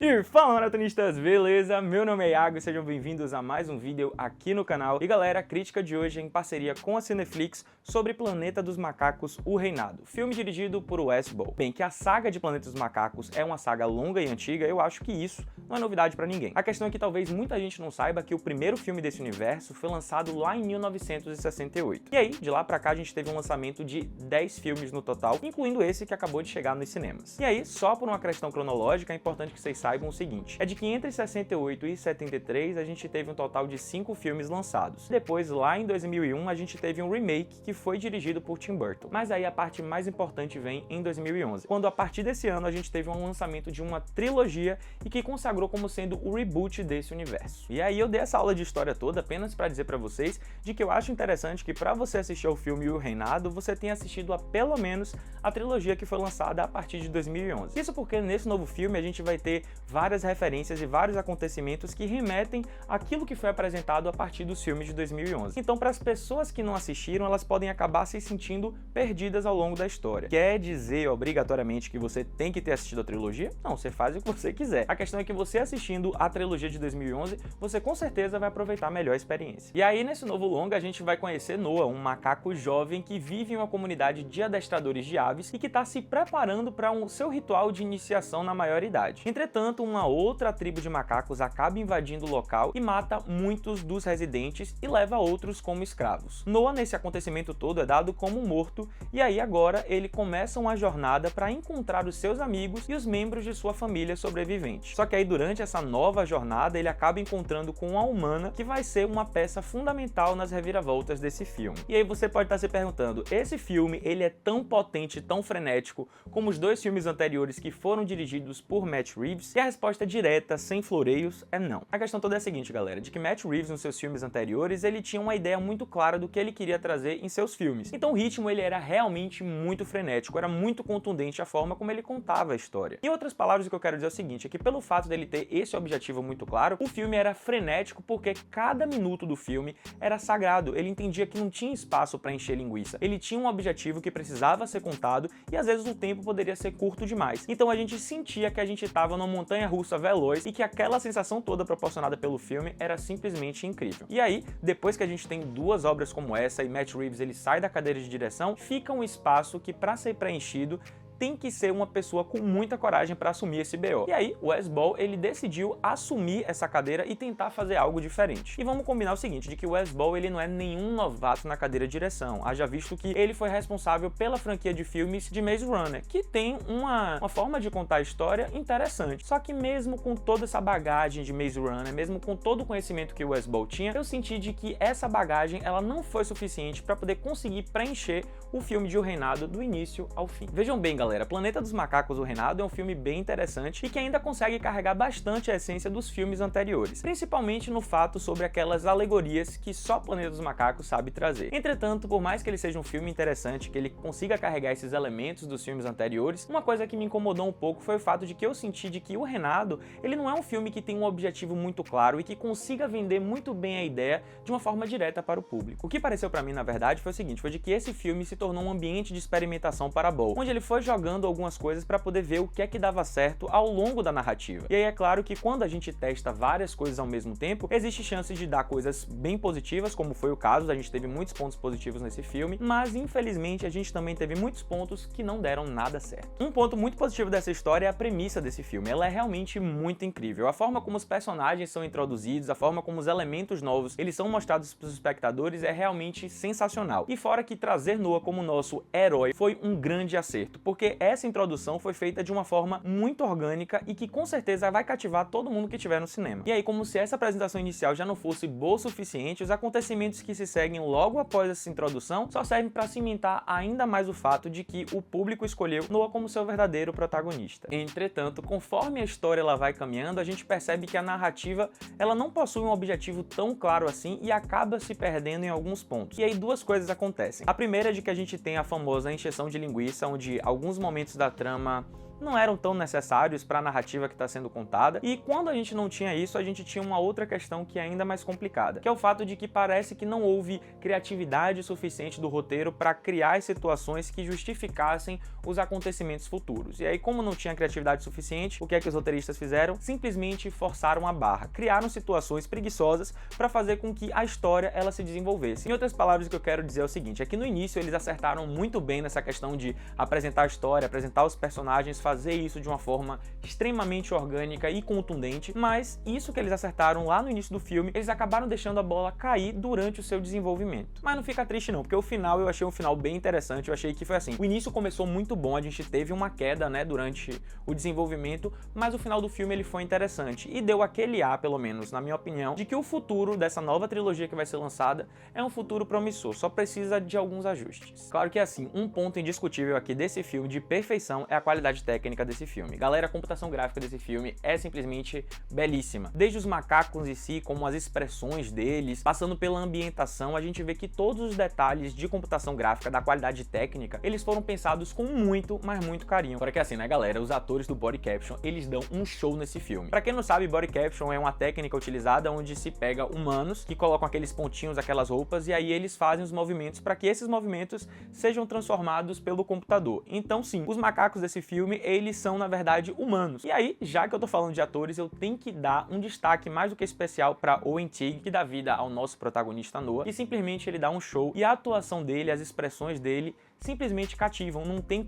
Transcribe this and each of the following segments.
E fala, maratonistas, beleza? Meu nome é Iago e sejam bem-vindos a mais um vídeo aqui no canal. E galera, a crítica de hoje é em parceria com a Cineflix sobre Planeta dos Macacos, O Reinado, filme dirigido por Uwe Boll. Bem, que a saga de Planeta dos Macacos é uma saga longa e antiga, eu acho que isso não é novidade pra ninguém. A questão é que talvez muita gente não saiba que o primeiro filme desse universo foi lançado lá em 1968. E aí, de lá pra cá, a gente teve um lançamento de 10 filmes no total, incluindo esse que acabou de chegar nos cinemas. E aí, só por uma questão cronológica, é importante que vocês saibam o seguinte, é de que entre 68 e 73 a gente teve um total de 5 filmes lançados. Depois, lá em 2001, a gente teve um remake que foi dirigido por Tim Burton. Mas aí a parte mais importante vem em 2011, quando a partir desse ano a gente teve um lançamento de uma trilogia e que consagrou como sendo o reboot desse universo. E aí eu dei essa aula de história toda apenas para dizer para vocês de que eu acho interessante que para você assistir ao filme O Reinado, você tenha assistido a pelo menos a trilogia que foi lançada a partir de 2011. Isso porque nesse novo filme a gente vai ter várias referências e vários acontecimentos que remetem àquilo que foi apresentado a partir dos filmes de 2011. Então, para as pessoas que não assistiram, elas podem acabar se sentindo perdidas ao longo da história. Quer dizer obrigatoriamente que você tem que ter assistido a trilogia? Não, você faz o que você quiser. A questão é que você assistindo a trilogia de 2011, você com certeza vai aproveitar melhor a experiência. E aí, nesse novo longa, a gente vai conhecer Noah, um macaco jovem que vive em uma comunidade de adestradores de aves e que está se preparando para seu ritual de iniciação na maioridade. Entretanto, uma outra tribo de macacos acaba invadindo o local e mata muitos dos residentes e leva outros como escravos. Noah, nesse acontecimento todo, é dado como morto e aí agora ele começa uma jornada para encontrar os seus amigos e os membros de sua família sobrevivente. Só que aí durante essa nova jornada ele acaba encontrando com uma humana que vai ser uma peça fundamental nas reviravoltas desse filme. E aí você pode estar se perguntando, esse filme ele é tão potente, tão frenético como os dois filmes anteriores que foram dirigidos por Matt Reeves? E a resposta direta, sem floreios, é não. A questão toda é a seguinte, galera, de que Matt Reeves nos seus filmes anteriores, ele tinha uma ideia muito clara do que ele queria trazer em seus filmes. Então o ritmo ele era realmente muito frenético, era muito contundente a forma como ele contava a história. Em outras palavras, o que eu quero dizer é o seguinte, é que pelo fato dele ter esse objetivo muito claro, o filme era frenético porque cada minuto do filme era sagrado, ele entendia que não tinha espaço para encher linguiça, ele tinha um objetivo que precisava ser contado e às vezes o tempo poderia ser curto demais. Então a gente sentia que a gente estava numa montanha-russa veloz e que aquela sensação toda proporcionada pelo filme era simplesmente incrível. E aí, depois que a gente tem duas obras como essa e Matt Reeves ele sai da cadeira de direção, fica um espaço que para ser preenchido tem que ser uma pessoa com muita coragem para assumir esse BO. E aí, o Uwe Boll, ele decidiu assumir essa cadeira e tentar fazer algo diferente. E vamos combinar o seguinte, de que o Uwe Boll, ele não é nenhum novato na cadeira de direção, haja visto que ele foi responsável pela franquia de filmes de Maze Runner, que tem uma forma de contar a história interessante. Só que mesmo com toda essa bagagem de Maze Runner, mesmo com todo o conhecimento que o Uwe Boll tinha, eu senti de que essa bagagem, ela não foi suficiente para poder conseguir preencher o filme de O Reinado do início ao fim. Vejam bem, galera, Planeta dos Macacos, O Reinado é um filme bem interessante e que ainda consegue carregar bastante a essência dos filmes anteriores, principalmente no fato sobre aquelas alegorias que só Planeta dos Macacos sabe trazer. Entretanto, por mais que ele seja um filme interessante, que ele consiga carregar esses elementos dos filmes anteriores, uma coisa que me incomodou um pouco foi o fato de que eu senti de que O Reinado, ele não é um filme que tem um objetivo muito claro e que consiga vender muito bem a ideia de uma forma direta para o público. O que pareceu para mim, na verdade, foi o seguinte, foi de que esse filme se tornou um ambiente de experimentação para Boll, onde ele foi jogando algumas coisas para poder ver o que é que dava certo ao longo da narrativa. E aí é claro que quando a gente testa várias coisas ao mesmo tempo, existe chance de dar coisas bem positivas, como foi o caso, a gente teve muitos pontos positivos nesse filme, mas infelizmente a gente também teve muitos pontos que não deram nada certo. Um ponto muito positivo dessa história é a premissa desse filme, ela é realmente muito incrível. A forma como os personagens são introduzidos, a forma como os elementos novos eles são mostrados para os espectadores é realmente sensacional. E fora que trazer Noah como nosso herói foi um grande acerto, porque essa introdução foi feita de uma forma muito orgânica e que com certeza vai cativar todo mundo que estiver no cinema. E aí, como se essa apresentação inicial já não fosse boa o suficiente, os acontecimentos que se seguem logo após essa introdução só servem para cimentar ainda mais o fato de que o público escolheu Noah como seu verdadeiro protagonista. Entretanto, conforme a história ela vai caminhando, a gente percebe que a narrativa ela não possui um objetivo tão claro assim e acaba se perdendo em alguns pontos. E aí duas coisas acontecem. A primeira é de que a gente tem a famosa encheção de linguiça, onde alguns momentos da trama não eram tão necessários para a narrativa que está sendo contada. E quando a gente não tinha isso, a gente tinha uma outra questão que é ainda mais complicada, que é o fato de que parece que não houve criatividade suficiente do roteiro para criar situações que justificassem os acontecimentos futuros. E aí, como não tinha criatividade suficiente, o que é que os roteiristas fizeram? Simplesmente forçaram a barra, criaram situações preguiçosas para fazer com que a história ela se desenvolvesse. Em outras palavras, o que eu quero dizer é o seguinte, é que no início eles acertaram muito bem nessa questão de apresentar a história, apresentar os personagens, fazer isso de uma forma extremamente orgânica e contundente, mas isso que eles acertaram lá no início do filme, eles acabaram deixando a bola cair durante o seu desenvolvimento. Mas não fica triste não, porque o final eu achei um final bem interessante, eu achei que foi assim, o início começou muito bom, a gente teve uma queda, né, durante o desenvolvimento, mas o final do filme ele foi interessante e deu aquele ar, pelo menos na minha opinião, de que o futuro dessa nova trilogia que vai ser lançada é um futuro promissor, só precisa de alguns ajustes. Claro que assim, um ponto indiscutível aqui desse filme de perfeição é a qualidade técnica desse filme. Galera, a computação gráfica desse filme é simplesmente belíssima. Desde os macacos em si, como as expressões deles, passando pela ambientação, a gente vê que todos os detalhes de computação gráfica, da qualidade técnica, eles foram pensados com muito, mas muito carinho. Agora que assim, né, galera, os atores do body caption, eles dão um show nesse filme. Pra quem não sabe, body caption é uma técnica utilizada onde se pega humanos que colocam aqueles pontinhos, aquelas roupas, e aí eles fazem os movimentos para que esses movimentos sejam transformados pelo computador. Então sim, os macacos desse filme, eles são na verdade humanos. E aí, já que eu tô falando de atores, eu tenho que dar um destaque mais do que especial para Owen Teague, que dá vida ao nosso protagonista Noah, e simplesmente ele dá um show, e a atuação dele, as expressões dele simplesmente cativam, não tem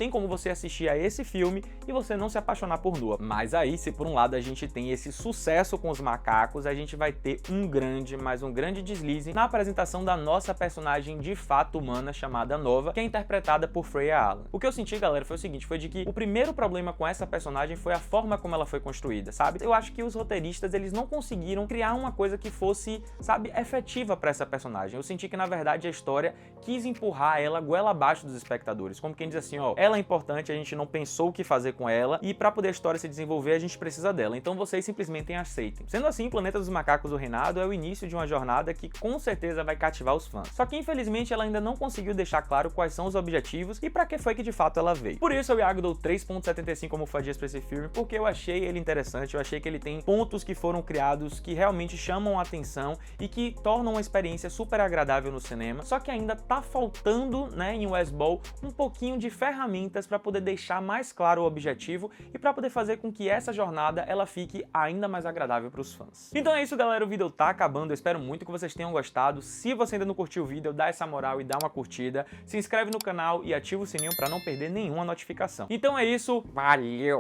como você assistir a esse filme e você não se apaixonar por Noah. Mas aí, se por um lado a gente tem esse sucesso com os macacos, a gente vai ter um grande deslize na apresentação da nossa personagem de fato humana chamada Nova, que é interpretada por Freya Allan. O que eu senti, galera, foi o seguinte, foi de que o primeiro problema com essa personagem foi a forma como ela foi construída, sabe? Eu acho que os roteiristas, eles não conseguiram criar uma coisa que fosse, sabe, efetiva para essa personagem. Eu senti que, na verdade, a história quis empurrar ela goela abaixo dos espectadores, como quem diz assim, ó, ela é importante, a gente não pensou o que fazer com ela, e para poder a história se desenvolver, a gente precisa dela, então vocês simplesmente aceitem. Sendo assim, Planeta dos Macacos do Reinado é o início de uma jornada que com certeza vai cativar os fãs. Só que infelizmente ela ainda não conseguiu deixar claro quais são os objetivos e para que foi que de fato ela veio. Por isso eu, Iago, dou 3.75 almofadinhas para esse filme, porque eu achei ele interessante, eu achei que ele tem pontos que foram criados que realmente chamam a atenção e que tornam uma experiência super agradável no cinema, só que ainda tá faltando, né, em Westball, um pouquinho de ferramentas para poder deixar mais claro o objetivo e para poder fazer com que essa jornada ela fique ainda mais agradável para os fãs. Então é isso, galera, o vídeo tá acabando, eu espero muito que vocês tenham gostado. Se você ainda não curtiu o vídeo, dá essa moral e dá uma curtida, se inscreve no canal e ativa o sininho para não perder nenhuma notificação. Então é isso, valeu!